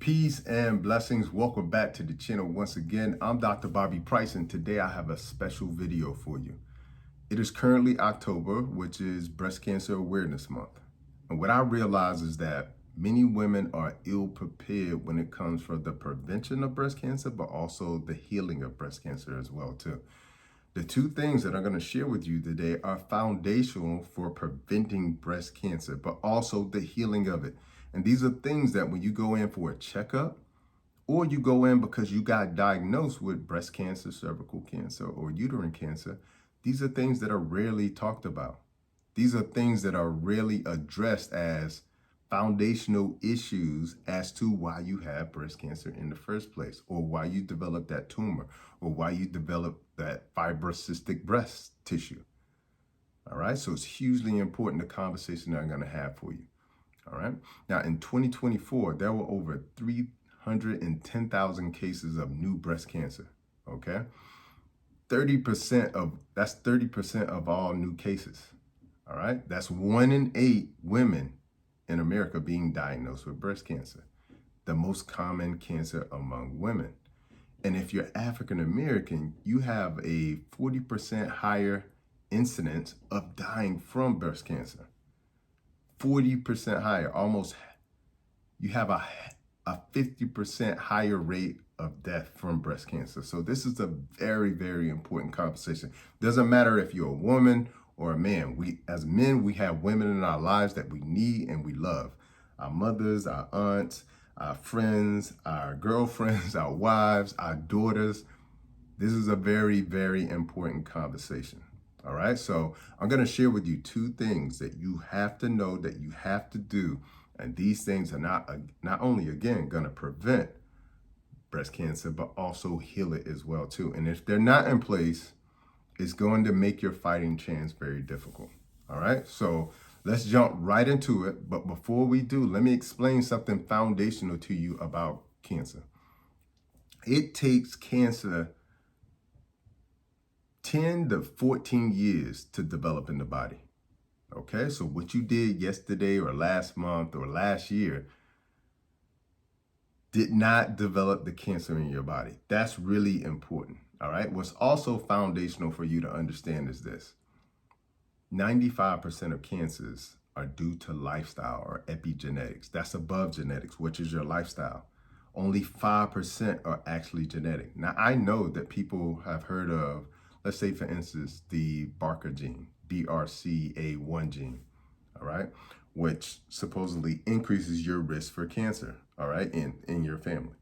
Peace and blessings. Welcome back to the channel once again. I'm Dr. Bobby Price, and today I have a special video for you. It is currently October, which is Breast Cancer Awareness Month. And what I realize is that many women are ill prepared when it comes for the prevention of breast cancer, but also the healing of breast cancer as well too. The two things that I'm going to share with you today are foundational for preventing breast cancer, but also the healing of it. And these are things that when you go in for a checkup, or you go in because you got diagnosed with breast cancer, cervical cancer, or uterine cancer, these are things that are rarely talked about. These are things that are rarely addressed as foundational issues as to why you have breast cancer in the first place, or why you develop that tumor, or why you develop that fibrocystic breast tissue. All right, so it's hugely important, the conversation that I'm going to have for you. All right, now in 2024, there were over 310,000 cases of new breast cancer. Okay, 30% of all new cases. All right, that's 1 in 8 women in America being diagnosed with breast cancer, the most common cancer among women. And if you're African American, you have a 40% higher incidence of dying from breast cancer. 40% higher, you have a 50% higher rate of death from breast cancer. So this is a very, very important conversation. Doesn't matter if you're a woman or a man. As men, we have women in our lives that we need and we love. Our mothers, our aunts, our friends, our girlfriends, our wives, our daughters. This is a very, very important conversation. All right, so I'm going to share with you two things that you have to know, that you have to do. And these things are not only, again, going to prevent breast cancer, but also heal it as well, too. And if they're not in place, it's going to make your fighting chance very difficult. All right, so let's jump right into it. But before we do, let me explain something foundational to you about cancer. It takes cancer 10 to 14 years to develop in the body. Okay, so what you did yesterday or last month or last year did not develop the cancer in your body. That's really important. All right, what's also foundational for you to understand is this: 95% of cancers are due to lifestyle or epigenetics. That's above genetics, which is your lifestyle. Only 5% are actually genetic. Now, I know that people have heard of, let's say, for instance, the BRCA gene, BRCA1 gene, all right, which supposedly increases your risk for cancer, all right, in your family.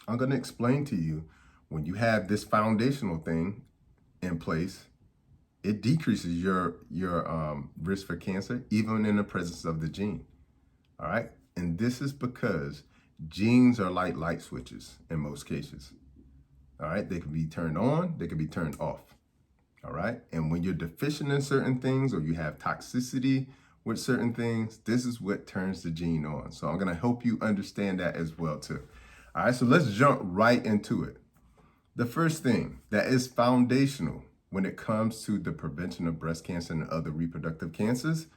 I'm going to explain to you, when you have this foundational thing in place, it decreases your risk for cancer, even in the presence of the gene, all right? And this is because genes are like light switches in most cases. All right, they can be turned on, they can be turned off. All right, and when you're deficient in certain things or you have toxicity with certain things, this is what turns the gene on. So I'm going to help you understand that as well too. All right, so let's jump right into it. The first thing that is foundational when it comes to the prevention of breast cancer and other reproductive cancers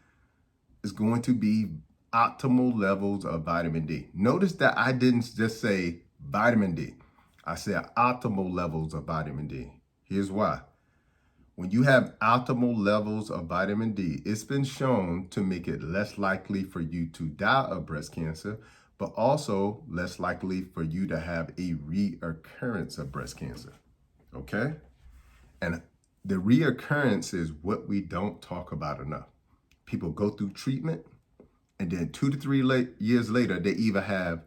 is going to be optimal levels of vitamin D. Notice that I didn't just say vitamin D. I said optimal levels of vitamin D. Here's why. When you have optimal levels of vitamin D, it's been shown to make it less likely for you to die of breast cancer, but also less likely for you to have a reoccurrence of breast cancer. Okay? And the reoccurrence is what we don't talk about enough. People go through treatment, and then 2 to 3 years later, they either have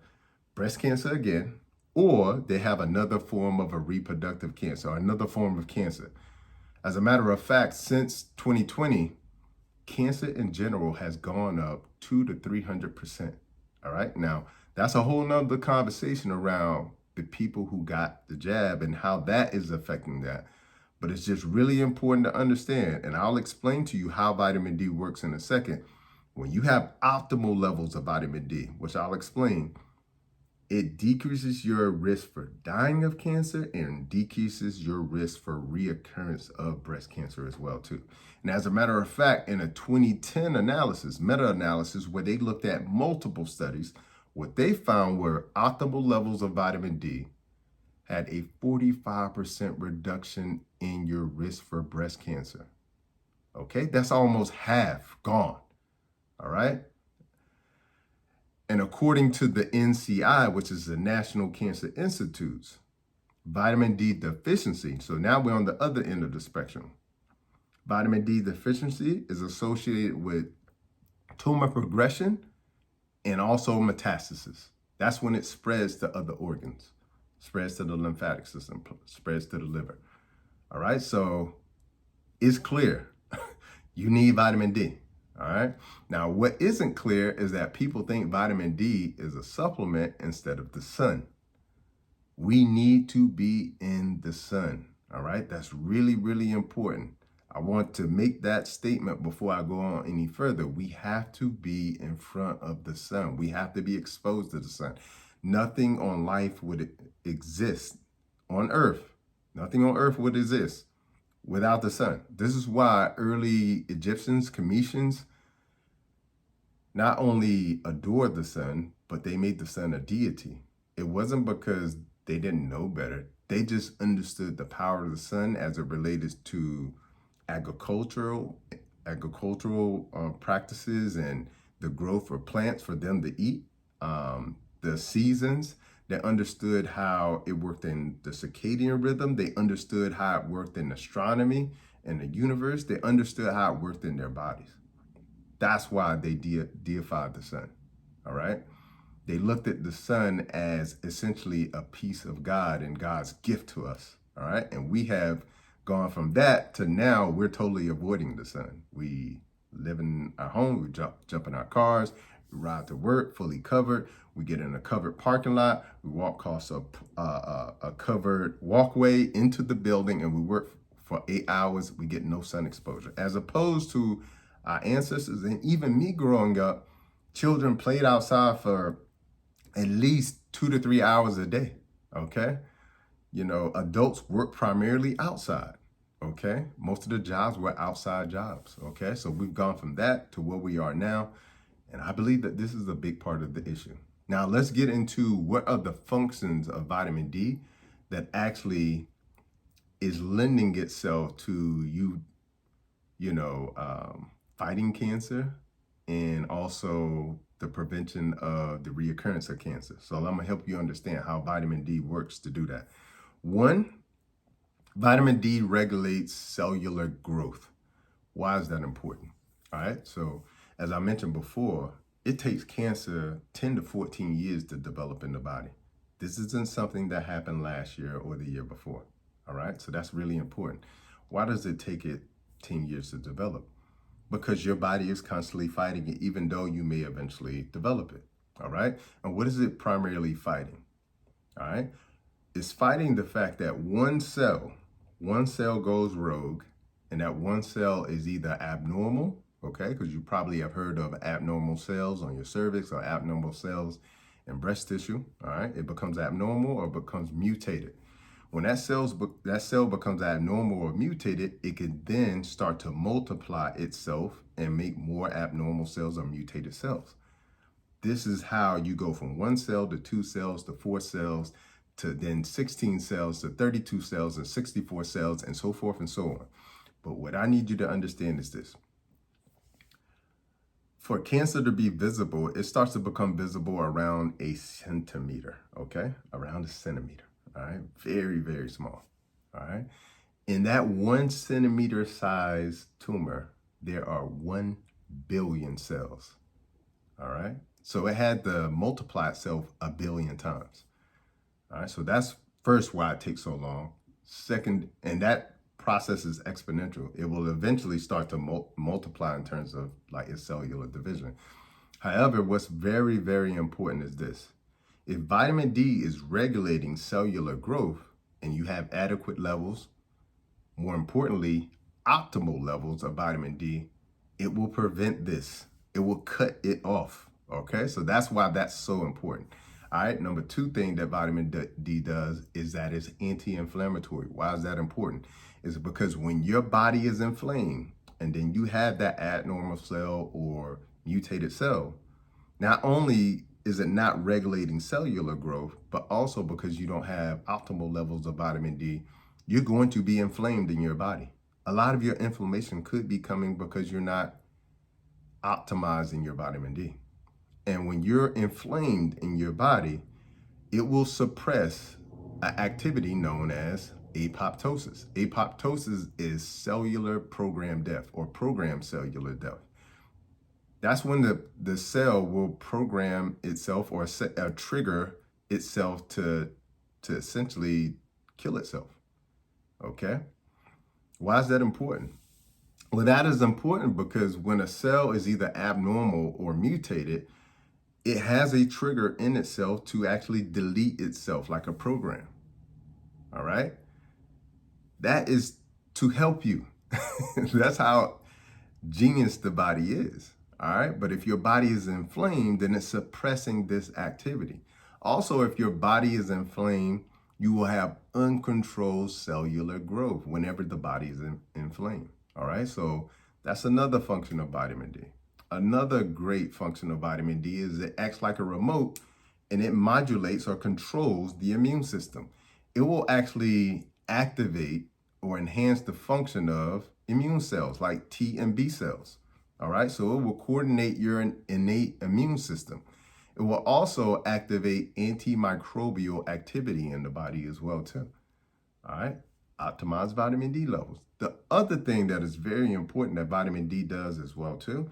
breast cancer again, or they have another form of a reproductive cancer, or another form of cancer. As a matter of fact, since 2020, cancer in general has gone up 200 to 300%. All right, now that's a whole nother conversation around the people who got the jab and how that is affecting that. But it's just really important to understand, and I'll explain to you how vitamin D works in a second. When you have optimal levels of vitamin D, which I'll explain, it decreases your risk for dying of cancer and decreases your risk for reoccurrence of breast cancer as well too. And as a matter of fact, in a 2010 analysis, meta-analysis, where they looked at multiple studies, What they found were optimal levels of vitamin D had a 45% reduction in your risk for breast cancer. Okay, that's almost half gone. All right. And according to the NCI, which is the National Cancer Institute, vitamin D deficiency, so now we're on the other end of the spectrum. Vitamin D deficiency is associated with tumor progression and also metastasis. That's when it spreads to other organs, spreads to the lymphatic system, spreads to the liver. All right, so it's clear. You need vitamin D. All right. Now, what isn't clear is that people think vitamin D is a supplement instead of the sun. We need to be in the sun. All right. That's really, really important. I want to make that statement before I go on any further. We have to be in front of the sun. We have to be exposed to the sun. Nothing on life would exist on earth. Nothing on earth would exist without the sun. This is why early Egyptians, Cometians, not only adored the sun, but they made the sun a deity. It wasn't because they didn't know better. They just understood the power of the sun as it related to agricultural practices and the growth of plants for them to eat, the seasons. They understood how it worked in the circadian rhythm. They understood how it worked in astronomy and the universe. They understood how it worked in their bodies. That's why they deified the sun. All right. They looked at the sun as essentially a piece of God and God's gift to us. All right. And we have gone from that to now we're totally avoiding the sun. We live in our home, we jump in our cars, we ride to work fully covered. We get in a covered parking lot. We walk across a covered walkway into the building, and we work for 8 hours. We get no sun exposure. As opposed to our ancestors and even me growing up, children played outside for at least 2 to 3 hours a day. Okay, adults work primarily outside. Okay, most of the jobs were outside jobs. Okay, so we've gone from that to where we are now, and I believe that this is a big part of the issue. Now, let's get into what are the functions of vitamin D that actually is lending itself to fighting cancer and also the prevention of the reoccurrence of cancer. So I'm going to help you understand how vitamin D works to do that. One, vitamin D regulates cellular growth. Why is that important? All right. So as I mentioned before, it takes cancer 10 to 14 years to develop in the body. This isn't something that happened last year or the year before. All right. So that's really important. Why does it take it 10 years to develop? Because your body is constantly fighting it, even though you may eventually develop it. All right. And what is it primarily fighting? All right. It's fighting the fact that one cell goes rogue, and that one cell is either abnormal, okay, because you probably have heard of abnormal cells on your cervix or abnormal cells in breast tissue. All right. It becomes abnormal or becomes mutated. When that cell becomes abnormal or mutated, it can then start to multiply itself and make more abnormal cells or mutated cells. This is how you go from 1 cell to 2 cells to 4 cells to then 16 cells to 32 cells and 64 cells and so forth and so on. But what I need you to understand is this. For cancer to be visible, it starts to become visible around a centimeter, okay? Around a centimeter. All right, very, very small. All right. In that 1 centimeter size tumor, there are 1 billion cells. All right. So it had to multiply itself 1 billion times. All right. So that's first why it takes so long. Second, and that process is exponential. It will eventually start to multiply in terms of like its cellular division. However, what's very, very important is this. If vitamin D is regulating cellular growth and you have adequate levels, more importantly, optimal levels of vitamin D, it will prevent this. It will cut it off. Okay, so that's why that's so important. All right, number 2 thing that vitamin D does is that it's anti-inflammatory. Why is that important? It's because when your body is inflamed and then you have that abnormal cell or mutated cell, not only is it not regulating cellular growth, but also because you don't have optimal levels of vitamin D, you're going to be inflamed in your body. A lot of your inflammation could be coming because you're not optimizing your vitamin D. And when you're inflamed in your body, it will suppress an activity known as apoptosis. Apoptosis is cellular program death or programmed cellular death. That's when the cell will program itself or trigger itself to essentially kill itself. Okay? Why is that important? Well, that is important because when a cell is either abnormal or mutated, it has a trigger in itself to actually delete itself like a program. All right? That is to help you. That's how genius the body is. All right. But if your body is inflamed, then it's suppressing this activity. Also, if your body is inflamed, you will have uncontrolled cellular growth whenever the body is inflamed. All right. So that's another function of vitamin D. Another great function of vitamin D is it acts like a remote and it modulates or controls the immune system. It will actually activate or enhance the function of immune cells like T and B cells. All right, so it will coordinate your innate immune system. It will also activate antimicrobial activity in the body as well too. All right, optimize vitamin D levels. The other thing that is very important that vitamin D does as well too,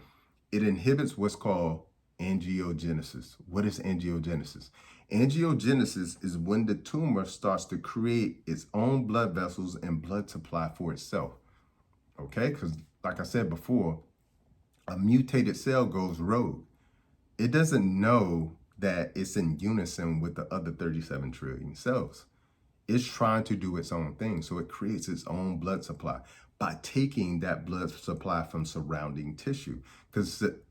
it inhibits what's called angiogenesis. What is angiogenesis? Angiogenesis is when the tumor starts to create its own blood vessels and blood supply for itself. Okay, because like I said before, a mutated cell goes rogue. It doesn't know that it's in unison with the other 37 trillion cells. It's trying to do its own thing. So it creates its own blood supply by taking that blood supply from surrounding tissue.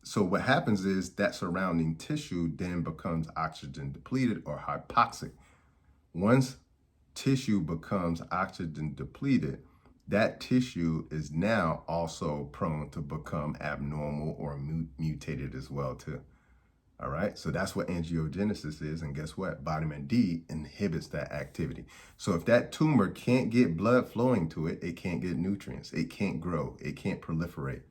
So what happens is that surrounding tissue then becomes oxygen depleted or hypoxic. Once tissue becomes oxygen depleted, that tissue is now also prone to become abnormal or mutated as well too. All right, so that's what angiogenesis is, and guess what? Vitamin D inhibits that activity. So if that tumor can't get blood flowing to it, it can't get nutrients, it can't grow, it can't proliferate.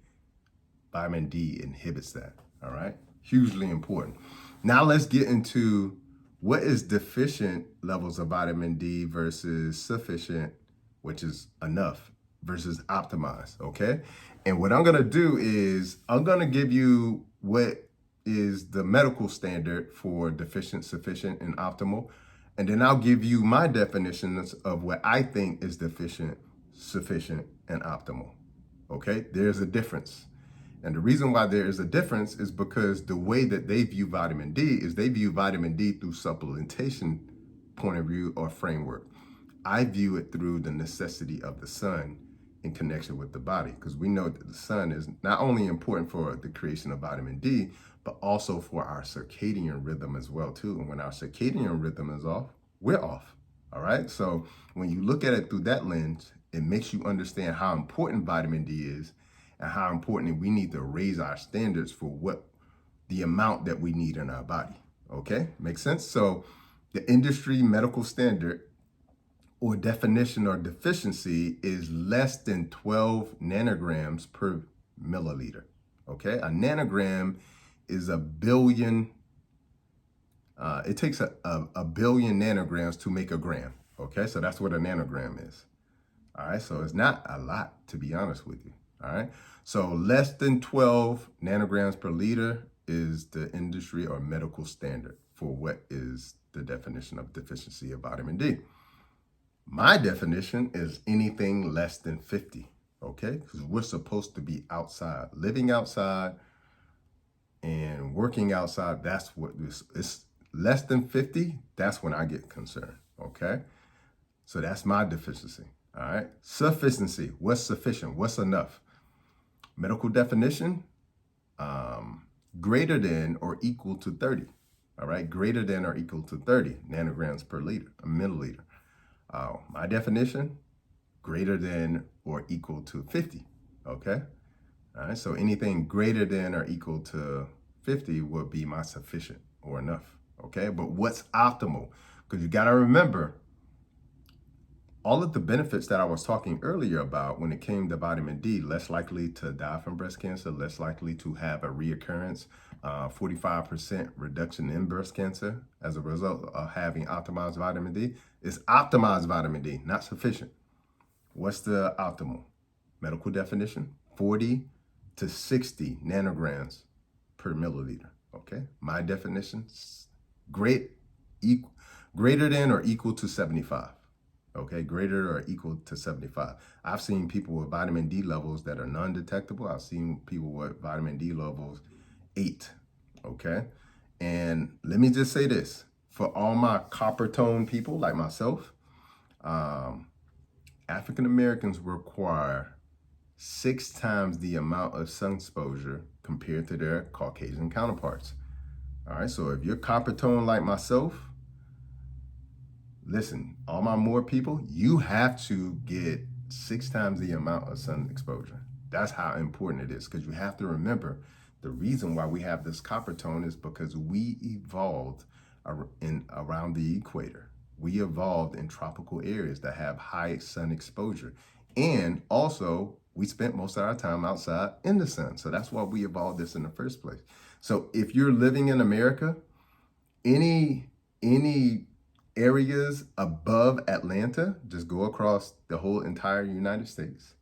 Vitamin D inhibits that, all right? Hugely important. Now let's get into what is deficient levels of vitamin D versus sufficient, which is enough, versus optimized, okay? And what I'm gonna do is I'm gonna give you what is the medical standard for deficient, sufficient, and optimal. And then I'll give you my definitions of what I think is deficient, sufficient, and optimal, okay? There's a difference. And the reason why there is a difference is because the way that they view vitamin D is they view vitamin D through supplementation point of view or framework. I view it through the necessity of the sun in connection with the body, because we know that the sun is not only important for the creation of vitamin D, but also for our circadian rhythm as well too. And when our circadian rhythm is off, we're off. All right. So when you look at it through that lens, it makes you understand how important vitamin D is and how important we need to raise our standards for what the amount that we need in our body. Okay, makes sense? So the industry medical standard or definition or deficiency is less than 12 nanograms per milliliter. Okay, a nanogram is a billion, it takes a billion nanograms to make a gram. Okay, so that's what a nanogram is. All right, so it's not a lot, to be honest with you. All right, so less than 12 nanograms per liter is the industry or medical standard for what is the definition of deficiency of vitamin D. My definition is anything less than 50, okay? Because we're supposed to be outside, living outside and working outside. That's what this is. Less than 50, that's when I get concerned, okay? So that's my deficiency, all right? Sufficiency, what's sufficient? What's enough? Medical definition, greater than or equal to 30, all right? Greater than or equal to 30 nanograms per liter, a milliliter. My definition, greater than or equal to 50, okay? All right, so anything greater than or equal to 50 would be my sufficient, or enough, okay? But what's optimal? Because you got to remember, all of the benefits that I was talking earlier about when it came to vitamin D, less likely to die from breast cancer, less likely to have a reoccurrence, 45% reduction in breast cancer as a result of having optimized vitamin D. It's optimized vitamin D, not sufficient. What's the optimal? Medical definition, 40 to 60 nanograms per milliliter, okay? My definition, greater than or equal to 75. Okay, greater or equal to 75. I've seen people with vitamin D levels that are non-detectable. I've seen people with vitamin D levels 8, okay? And let me just say this, for all my copper tone people like myself, African Americans require 6 times the amount of sun exposure compared to their Caucasian counterparts. All right, so if you're copper tone like myself, listen, all my Moor people, you have to get 6 times the amount of sun exposure. That's how important it is, because you have to remember the reason why we have this copper tone is because we evolved around the equator. We evolved in tropical areas that have high sun exposure. And also, we spent most of our time outside in the sun. So that's why we evolved this in the first place. So if you're living in America, any areas above Atlanta, just go across the whole entire United States,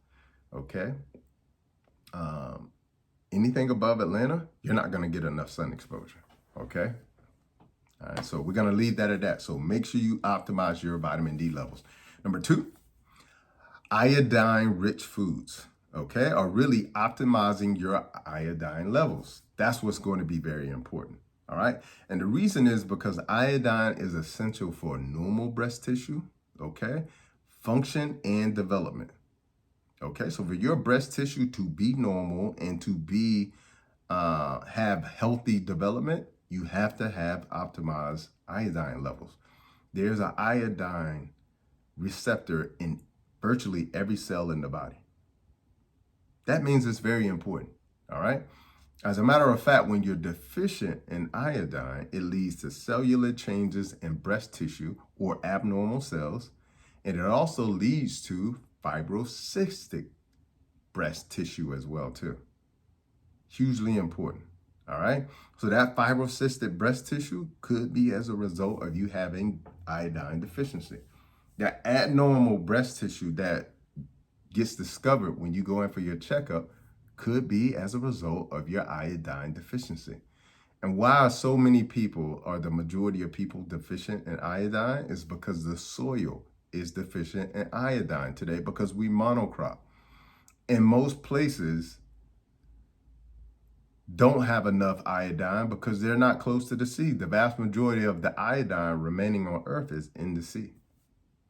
okay? Anything above Atlanta, you're not gonna get enough sun exposure, okay? All right, so we're gonna leave that at that. So make sure you optimize your vitamin D levels. Number 2, iodine-rich foods, okay? Are really optimizing your iodine levels. That's what's going to be very important. All right. And the reason is because iodine is essential for normal breast tissue, okay, function and development. Okay. So for your breast tissue to be normal and to be have healthy development, you have to have optimized iodine levels. There's an iodine receptor in virtually every cell in the body. That means it's very important. All right. As a matter of fact, when you're deficient in iodine, it leads to cellular changes in breast tissue or abnormal cells, and it also leads to fibrocystic breast tissue as well, too. Hugely important, all right? So that fibrocystic breast tissue could be as a result of you having iodine deficiency. That abnormal breast tissue that gets discovered when you go in for your checkup could be as a result of your iodine deficiency. And why so many people, or the majority of people, deficient in iodine is because the soil is deficient in iodine today because we monocrop. And most places don't have enough iodine because they're not close to the sea. The vast majority of the iodine remaining on Earth is in the sea.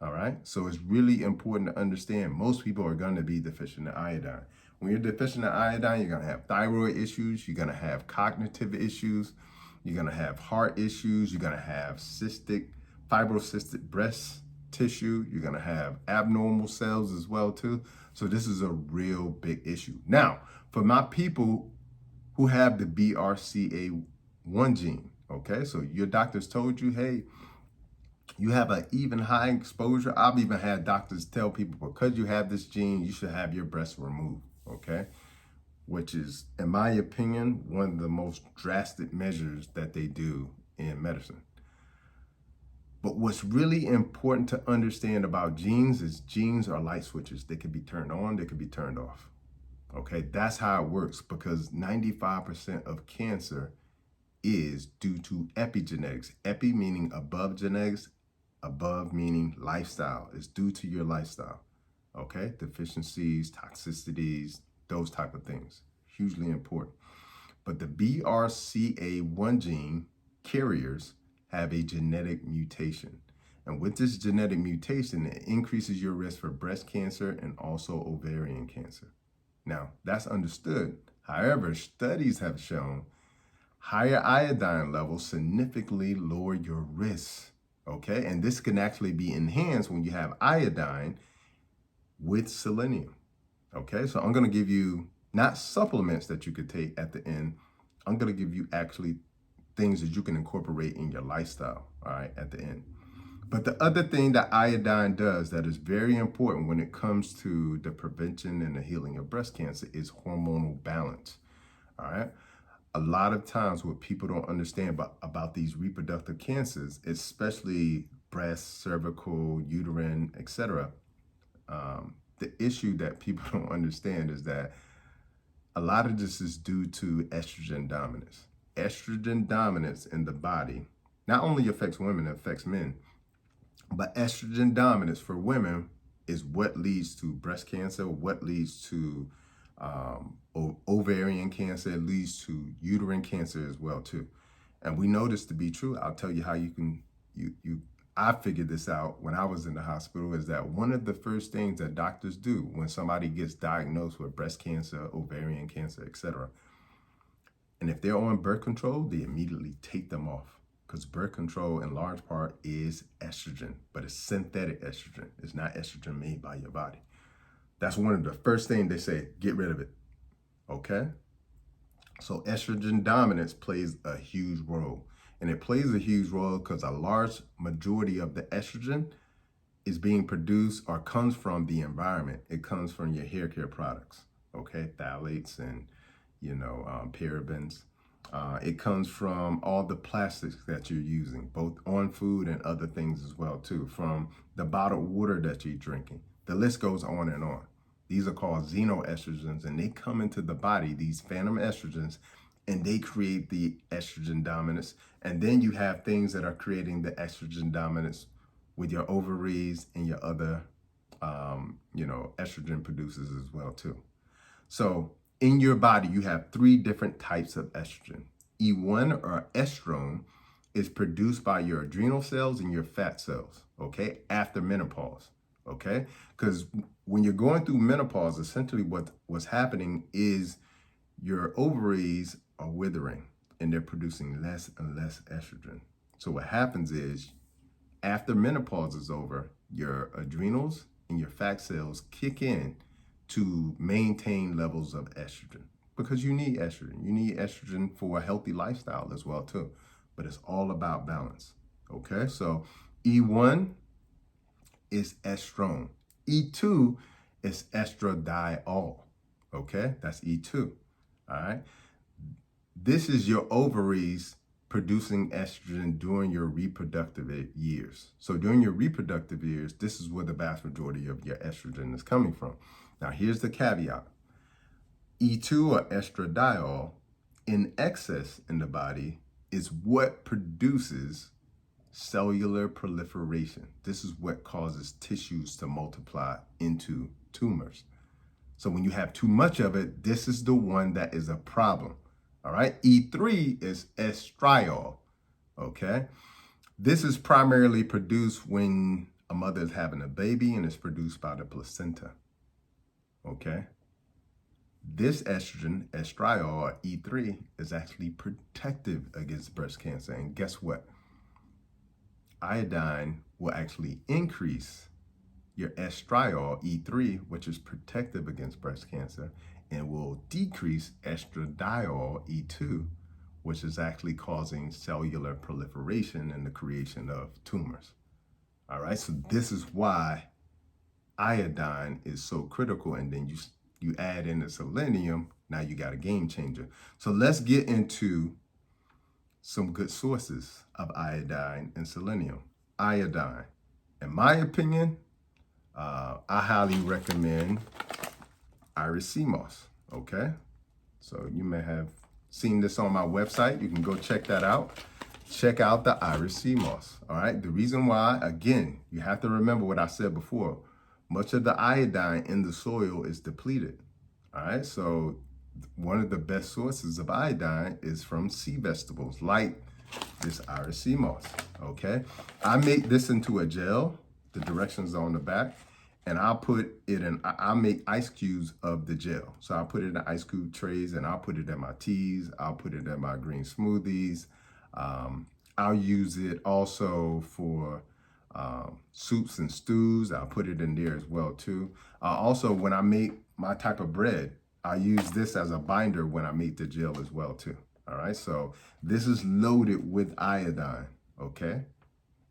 All right. So it's really important to understand most people are going to be deficient in iodine. When you're deficient in iodine, you're going to have thyroid issues. You're going to have cognitive issues. You're going to have heart issues. You're going to have fibrocystic breast tissue. You're going to have abnormal cells as well, too. So this is a real big issue. Now, for my people who have the BRCA1 gene, okay, so your doctors told you, hey, you have an even high exposure. I've even had doctors tell people because you have this gene, you should have your breast removed, okay? Which is, in my opinion, one of the most drastic measures that they do in medicine. But what's really important to understand about genes is genes are light switches. They can be turned on, they can be turned off, okay? That's how it works because 95% of cancer is due to epigenetics. Epi meaning above genetics, above meaning lifestyle. Is due to your lifestyle, okay? Deficiencies, toxicities, those type of things, hugely important. But the BRCA1 gene carriers have a genetic mutation. And with this genetic mutation, it increases your risk for breast cancer and also ovarian cancer. Now, that's understood. However, studies have shown higher iodine levels significantly lower your risk. Okay, and this can actually be enhanced when you have iodine with selenium. Okay, so I'm going to give you not supplements that you could take at the end. I'm going to give you actually things that you can incorporate in your lifestyle, all right, at the end. But the other thing that iodine does that is very important when it comes to the prevention and the healing of breast cancer is hormonal balance, all right? A lot of times what people don't understand about these reproductive cancers, especially breast, cervical, uterine, etc., the issue that people don't understand is that a lot of this is due to estrogen dominance. Estrogen dominance in the body not only affects women, it affects men. But estrogen dominance for women is what leads to breast cancer, what leads to ovarian cancer, it leads to uterine cancer as well too. And we know this to be true. I'll tell you how you can, I figured this out when I was in the hospital, is that one of the first things that doctors do when somebody gets diagnosed with breast cancer, ovarian cancer, etc., and if they're on birth control, they immediately take them off, because birth control in large part is estrogen, but it's synthetic estrogen. It's not estrogen made by your body. That's one of the first things they say, get rid of it, okay? So estrogen dominance plays a huge role. And it plays a huge role because a large majority of the estrogen is being produced or comes from the environment. It comes from your hair care products, okay? Phthalates and, parabens. It comes from all the plastics that you're using, both on food and other things as well too, from the bottled water that you're drinking. The list goes on and on. These are called xenoestrogens, and they come into the body, these phantom estrogens, and they create the estrogen dominance. And then you have things that are creating the estrogen dominance with your ovaries and your other, estrogen producers as well too. So in your body, you have 3 different types of estrogen. E1 or estrone is produced by your adrenal cells and your fat cells, okay, after menopause, okay? Because when you're going through menopause, essentially what's happening is your ovaries are withering and they're producing less and less estrogen. So what happens is after menopause is over, your adrenals and your fat cells kick in to maintain levels of estrogen, because you need estrogen. You need estrogen for a healthy lifestyle as well too, but it's all about balance, okay? So E1 is estrone. E2 is estradiol, okay? That's E2, all right? This is your ovaries producing estrogen during your reproductive years. So during your reproductive years, this is where the vast majority of your estrogen is coming from. Now, here's the caveat. E2 or estradiol in excess in the body is what produces cellular proliferation. This is what causes tissues to multiply into tumors. So when you have too much of it, this is the one that is a problem. All right. E3 is estriol. Okay. This is primarily produced when a mother is having a baby, and it's produced by the placenta. Okay. This estrogen, estriol or E3, is actually protective against breast cancer. And guess what? Iodine will actually increase your estriol, E3, which is protective against breast cancer, and will decrease estradiol, E2, which is actually causing cellular proliferation and the creation of tumors. All right, so this is why iodine is so critical. And then you add in the selenium, now you got a game changer. So let's get into some good sources of iodine and selenium. Iodine, in my opinion, I highly recommend Iris Sea Moss, okay? So you may have seen this on my website. You can go check that out. Check out the Iris Sea Moss, all right? The reason why, again, you have to remember what I said before. Much of the iodine in the soil is depleted, all right? So one of the best sources of iodine is from sea vegetables, like this Iris Sea Moss, okay? I make this into a gel. The directions are on the back. And I'll put it in, I'll make ice cubes of the gel. So I'll put it in ice cube trays, and I'll put it in my teas. I'll put it in my green smoothies. I'll use it also for soups and stews. I'll put it in there as well too. Also, when I make my type of bread, I use this as a binder when I make the gel as well too. All right, so this is loaded with iodine, okay?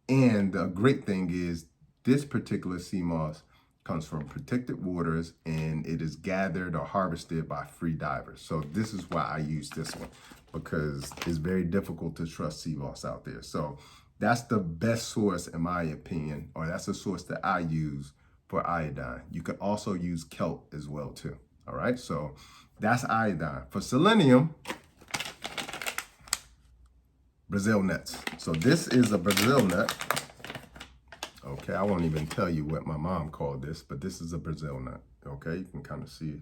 And the great thing is this particular sea moss comes from protected waters and it is gathered or harvested by free divers. So this is why I use this one, because it's very difficult to trust sea moss out there. So that's the best source in my opinion, or that's the source that I use for iodine. You can also use kelp as well too. All right, so that's iodine. For selenium, Brazil nuts. So this is a Brazil nut. Okay, I won't even tell you what my mom called this, but this is a Brazil nut. Okay, you can kind of see it.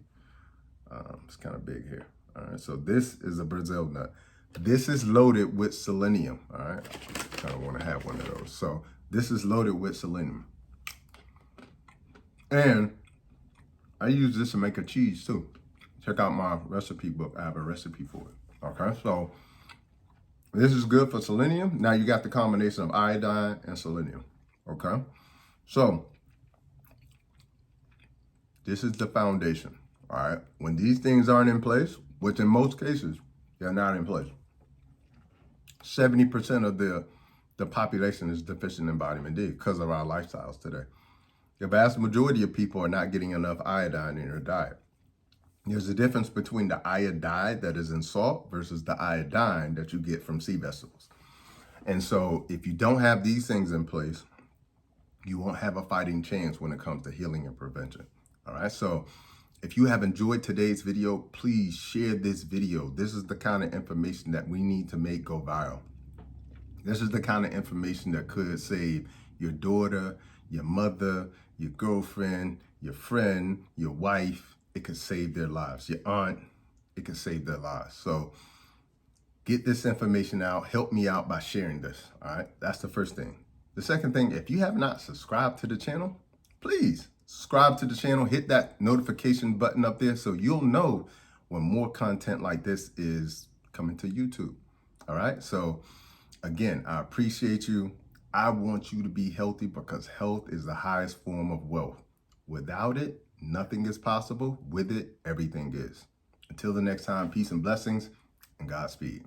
It's kind of big here. All right, so this is a Brazil nut. This is loaded with selenium. All right, I kind of want to have one of those. So this is loaded with selenium. And I use this to make a cheese too. Check out my recipe book. I have a recipe for it. Okay, so this is good for selenium. Now you got the combination of iodine and selenium. Okay, so this is the foundation. All right, when these things aren't in place, which in most cases they're not in place, 70% of the population is deficient in vitamin D because of our lifestyles today. The vast majority of people are not getting enough iodine in their diet. There's a difference between the iodide that is in salt versus the iodine that you get from sea vegetables. And so if you don't have these things in place, you won't have a fighting chance when it comes to healing and prevention. All right, so if you have enjoyed today's video, please share this video. This is the kind of information that we need to make go viral. This is the kind of information that could save your daughter, your mother, your girlfriend, your friend, your wife. It could save their lives. Your aunt, it could save their lives. So get this information out. Help me out by sharing this. All right, that's the first thing. The second thing, if you have not subscribed to the channel, please subscribe to the channel, hit that notification button up there so you'll know when more content like this is coming to YouTube. All right, so again, I appreciate you. I want you to be healthy because health is the highest form of wealth. Without it, nothing is possible. With it, everything is. Until the next time, peace and blessings and Godspeed.